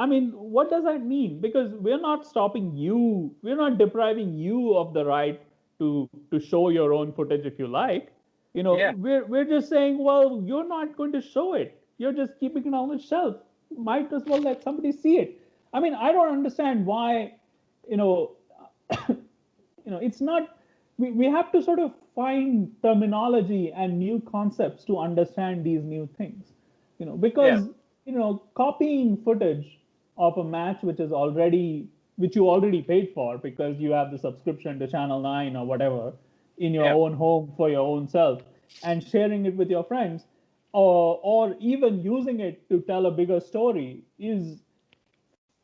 does that mean? Because we're not stopping you, we're not depriving you of the right to show your own footage if you like. We're just saying, well, you're not going to show it. You're just keeping it on the shelf. Might as well let somebody see it. I mean, I don't understand why, it's not. We have to sort of find terminology and new concepts to understand these new things. Because copying footage of a match which you already paid for because you have the subscription to Channel 9 or whatever in your own home for your own self, and sharing it with your friends, or even using it to tell a bigger story, is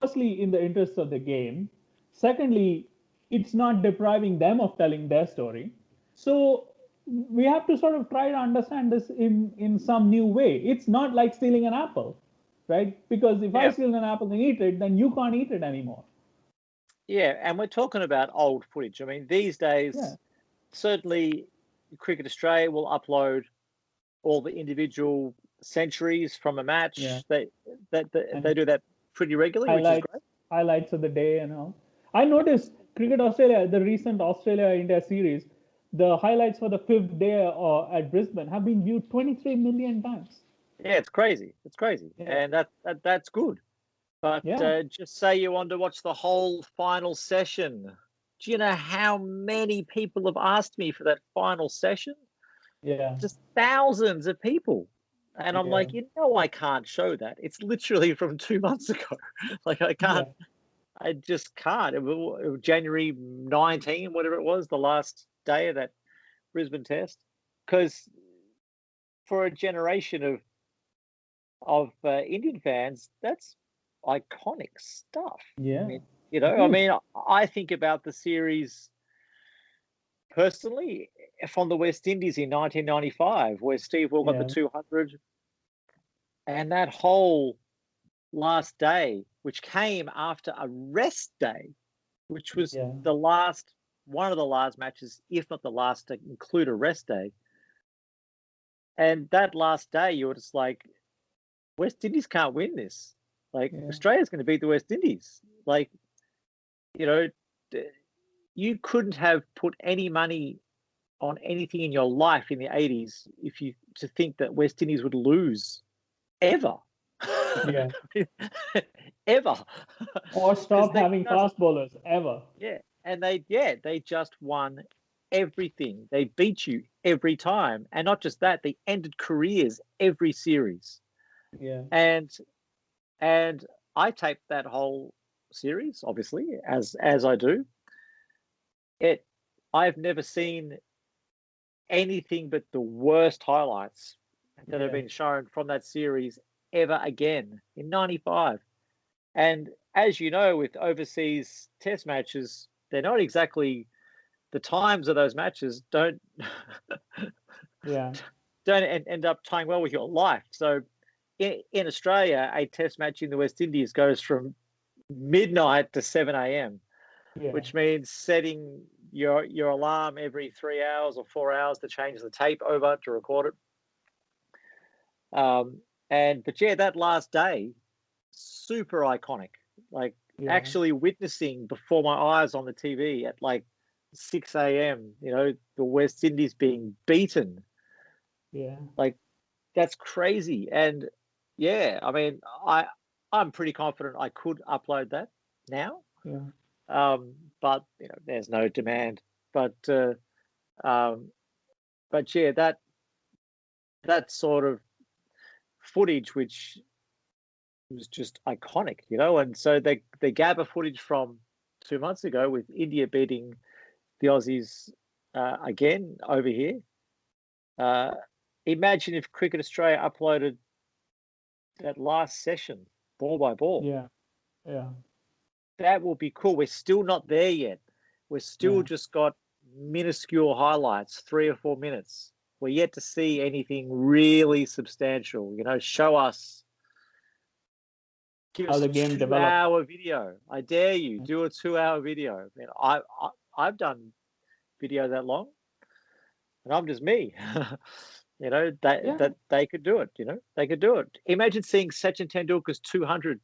firstly in the interests of the game. Secondly, it's not depriving them of telling their story. So we have to sort of try to understand this in some new way. It's not like stealing an apple, right? Because if I steal an apple and eat it, then you can't eat it anymore. Yeah, and we're talking about old footage. I mean, these days, certainly Cricket Australia will upload all the individual centuries from a match. Yeah. They do that pretty regularly, which is great. Highlights of the day and all. I noticed Cricket Australia, the recent Australia-India series, the highlights for the 5th day at Brisbane have been viewed 23 million times. Yeah, it's crazy. It's crazy, and that's good. But just say you want to watch the whole final session. Do you know how many people have asked me for that final session? Yeah. Just thousands of people. And I'm like, I can't show that. It's literally from 2 months ago. Like, I can't. I just can't. It was January 19, whatever it was, the last day of that Brisbane test. Because for a generation of Indian fans, that's iconic stuff. Yeah. I think about the series personally from the West Indies in 1995, where Steve Waugh got the 200, and that whole last day, which came after a rest day, which was one of the last matches, if not the last, to include a rest day. And that last day, you were just like, West Indies can't win this. Like, Australia's going to beat the West Indies. Like, you couldn't have put any money on anything in your life in the 80s to think that West Indies would lose ever. Yeah. Ever. Or stop having fast bowlers ever. Yeah. And they just won everything. They beat you every time. And not just that, they ended careers every series. Yeah. And I taped that whole series, obviously, as I do. I've never seen anything but the worst highlights that have been shown from that series ever again in 95. And as you know, with overseas test matches, they're not exactly the times of those matches don't Yeah. don't end up tying well with your life. So in Australia, a test match in the West Indies goes from midnight to 7 a.m., Yeah. which means setting your alarm every 3 hours or 4 hours to change the tape over to record it. But yeah, that last day, super iconic. Like Yeah. actually witnessing before my eyes on the TV at like 6 a.m., the West Indies being beaten. Yeah. Like that's crazy. And yeah, I mean, I'm pretty confident I could upload that now. Yeah. But there's no demand. But yeah, that sort of footage, which was just iconic, and so the Gabba footage from 2 months ago with India beating the Aussies again over here. Imagine if Cricket Australia uploaded that last session, ball by ball. Yeah. Yeah. That will be cool. We're still not there yet. We're still just got minuscule highlights, 3 or 4 minutes. We're yet to see anything really substantial. Show us. Give How us the a game 2-hour video. I dare you. Do a 2-hour video. I've done video that long, and I'm just me. That they could do it. They could do it. Imagine seeing Sachin Tendulkar's 200,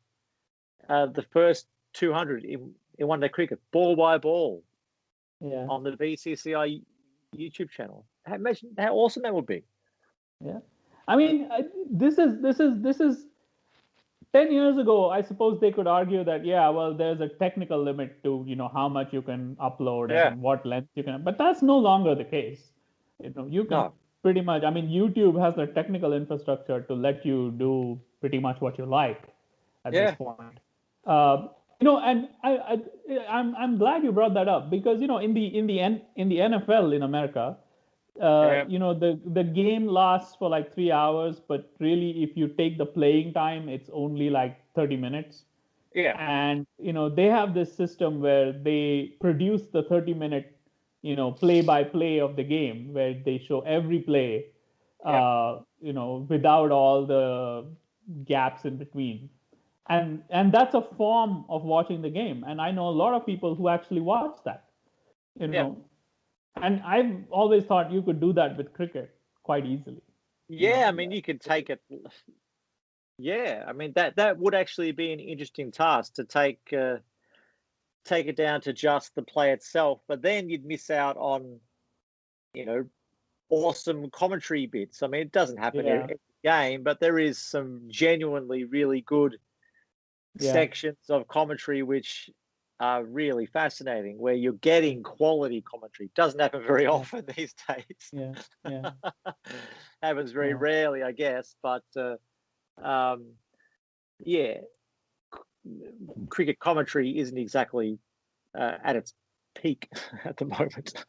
the first 200 in one-day cricket, ball by ball, on the BCCI YouTube channel. Imagine how awesome that would be. Yeah. I mean, this is 10 years ago, I suppose they could argue that, well, there's a technical limit to, how much you can upload and what length you can, but that's no longer the case. You can pretty much, I mean, YouTube has the technical infrastructure to let you do pretty much what you like at this point. And I'm glad you brought that up because, in the NFL in America, the game lasts for like 3 hours, but really if you take the playing time, it's only like 30 minutes. And they have this system where they produce the 30-minute play by play of the game, where they show every play without all the gaps in between. And that's a form of watching the game, and I know a lot of people who actually watch that. And I've always thought you could do that with cricket quite easily. I mean, you could take it. I mean, that would actually be an interesting task to take it down to just the play itself, but then you'd miss out on, awesome commentary bits. I mean, it doesn't happen every game, but there is some genuinely really good sections of commentary which are really fascinating, where you're getting quality commentary. Doesn't happen very often these days. Happens very rarely, I guess. But cricket commentary isn't exactly at its peak at the moment.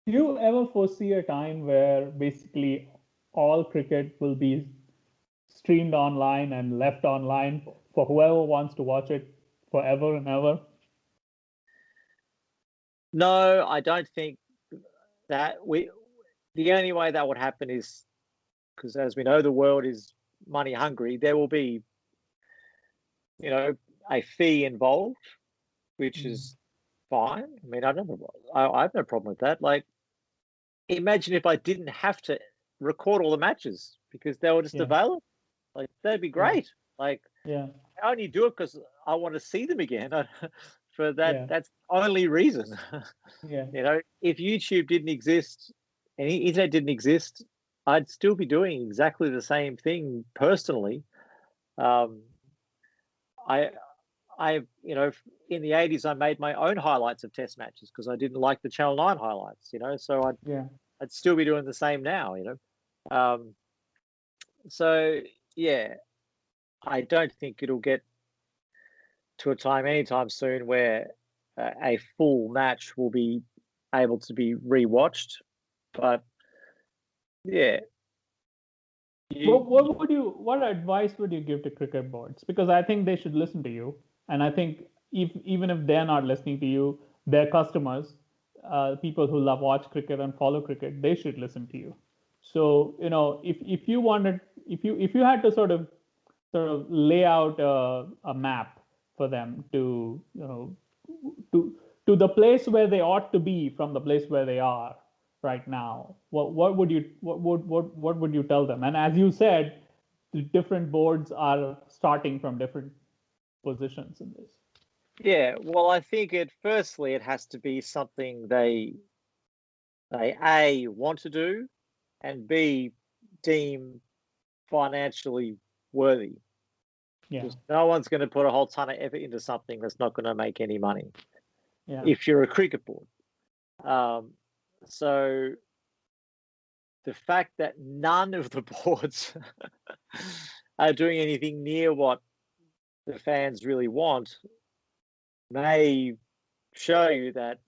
Do you ever foresee a time where basically all cricket will be streamed online and left online for whoever wants to watch it forever and ever? No, I don't think that the only way that would happen is because, as we know, the world is money hungry. There will be, a fee involved, which is fine. I mean, I have no problem with that. Like, imagine if I didn't have to record all the matches because they were just available. Like, that'd be great. Like, I only do it because I want to see them again. For that, that's the only reason. If YouTube didn't exist and internet didn't exist, I'd still be doing exactly the same thing personally. In the 80s, I made my own highlights of test matches because I didn't like the Channel 9 highlights, so I'd still be doing the same now, So, I don't think it'll get to a time anytime soon where a full match will be able to be rewatched. But, What advice would you give to cricket boards? Because I think they should listen to you. And I think even if they're not listening to you, their customers, people who love watch cricket and follow cricket, they should listen to you. So if you wanted, if you had to sort of lay out a map for them to to the place where they ought to be from the place where they are right now, what would you tell them? And as you said, the different boards are starting from different positions in this. Yeah, well, I think firstly it has to be something they A, want to do, and B, deem financially worthy. Yeah, Because no one's going to put a whole ton of effort into something that's not going to make any money yeah, if you're a cricket board. So the fact that none of the boards are doing anything near what the fans really want may show you that,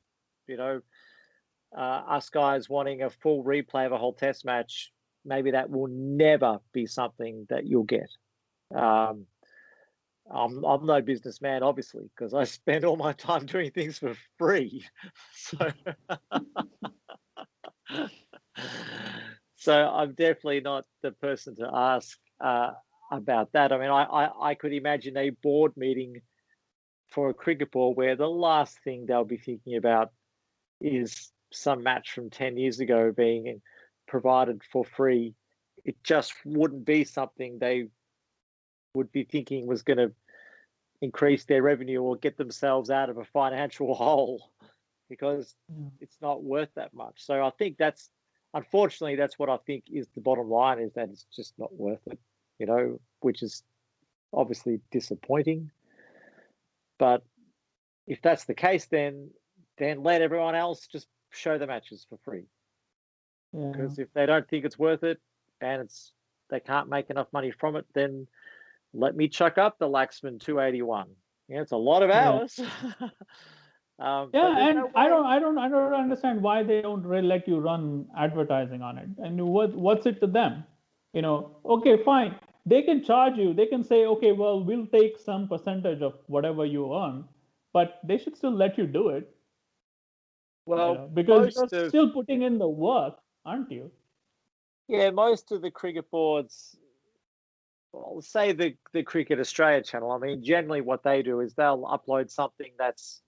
us guys wanting a full replay of a whole test match, maybe that will never be something that you'll get. I'm no businessman, obviously, because I spend all my time doing things for free. So, so I'm definitely not the person to ask about that. I mean, I could imagine a board meeting for a cricket board where the last thing they'll be thinking about is some match from 10 years ago being provided for free. It just wouldn't be something they would be thinking was going to increase their revenue or get themselves out of a financial hole, because it's not worth that much. So I think unfortunately, that's what I think is the bottom line, is that it's just not worth it, which is obviously disappointing. But if that's the case, then let everyone else just show the matches for free. Because if they don't think it's worth it and they can't make enough money from it, then let me chuck up the Laxman 281. It's a lot of hours. And I don't understand why they don't let you run advertising on it. And what's it to them? Okay, fine. They can charge you. They can say, okay, well, we'll take some percentage of whatever you earn, but they should still let you do it. Well, because you're still putting in the work, aren't you? Yeah, most of the cricket boards, well, say the Cricket Australia channel, I mean, generally what they do is they'll upload something that's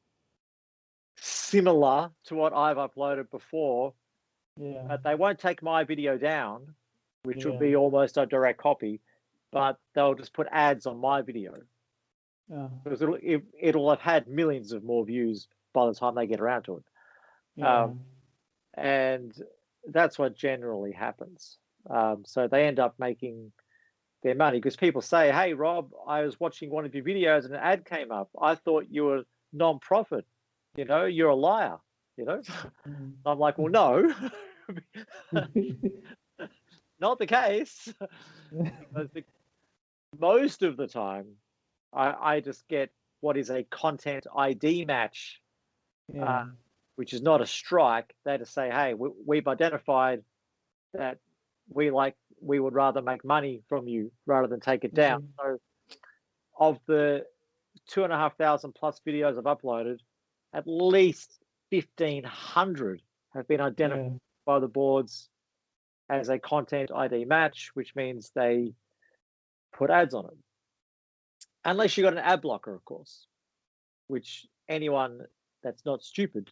similar to what I've uploaded before, but they won't take my video down, which will be almost a direct copy, but they'll just put ads on my video. Because it'll have had millions of more views by the time they get around to it. And that's what generally happens. So they end up making their money, because people say, hey, Rob, I was watching one of your videos and an ad came up. I thought you were non-profit. You're a liar. I'm like, well, no, not the case. Because most of the time, I just get what is a content ID match, which is not a strike. They just say, hey, we've identified that we would rather make money from you rather than take it down. So of the 2,500 plus videos I've uploaded, at least 1,500 have been identified by the boards as a content ID match, which means they put ads on it. Unless you got an ad blocker, of course, which anyone that's not stupid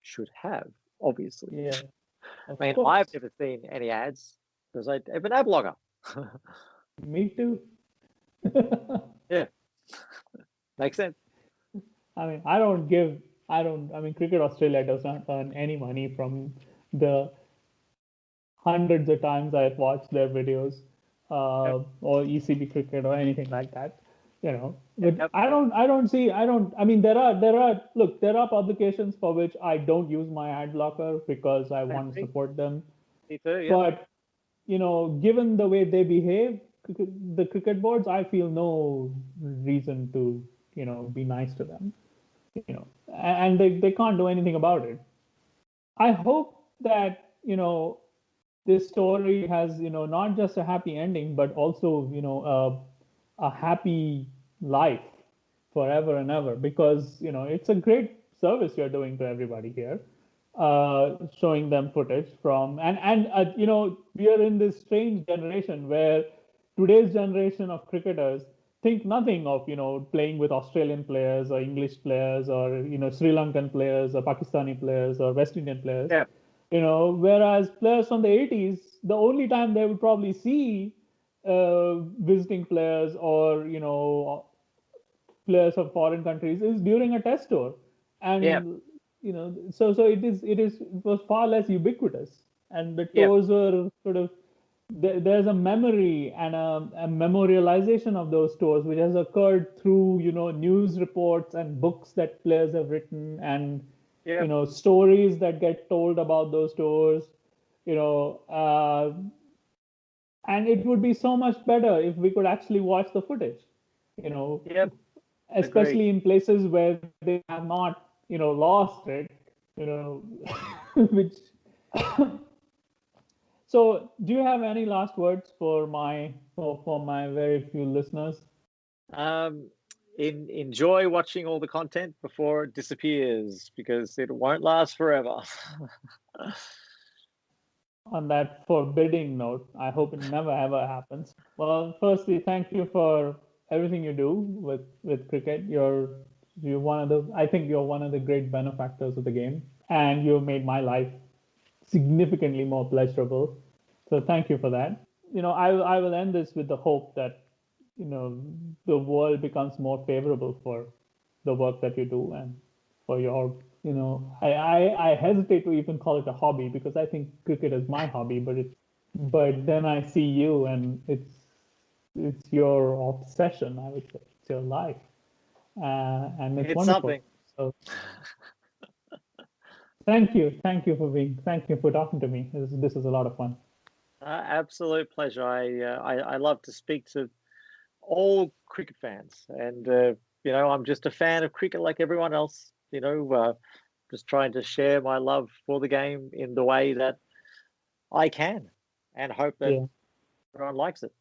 should have, obviously. I mean, I've never seen any ads because I have an ad blocker. Me too. Yeah. Makes sense. I mean, I mean, Cricket Australia does not earn any money from the hundreds of times I've watched their videos, or ECB cricket or anything like that. But I mean, there are publications for which I don't use my ad blocker because I want to support them. Me too, yeah. But given the way they behave, the cricket boards, I feel no reason to be nice to them. And they can't do anything about it. I hope that this story has not just a happy ending, but also a happy life forever and ever, because it's a great service you're doing to everybody here, showing them footage from, we are in this strange generation where today's generation of cricketers think nothing of playing with Australian players or English players or Sri Lankan players or Pakistani players or West Indian players. Yeah. Whereas players from the 80s, the only time they would probably see visiting players or players of foreign countries is during a test tour, Yeah. and so it was far less ubiquitous, and the Yeah. tours were sort of there's a memory and a memorialization of those tours which has occurred through news reports and books that players have written, and Yeah. stories that get told about those tours, you know uh, and it would be so much better if we could actually watch the footage, you know Yep. Agreed. especially in places where they have not lost it, which so do you have any last words for my very few listeners? Um, enjoy watching all the content before it disappears because it won't last forever. On that forbidding note, I hope it never ever happens. Well, firstly, thank you for everything you do with cricket. You're one of the I think you're one of the great benefactors of the game, and you made my life significantly more pleasurable. So thank you for that. I will end this with the hope that the world becomes more favorable for the work that you do and for your I hesitate to even call it a hobby because I think cricket is my hobby, but then I see you and it's your obsession, I would say. It's your life, and it's It's wonderful. something. So thank you for talking to me. This is a lot of fun. Absolute pleasure. I love to speak to all cricket fans, and I'm just a fan of cricket like everyone else. Just trying to share my love for the game in the way that I can, and hope that Yeah. everyone likes it.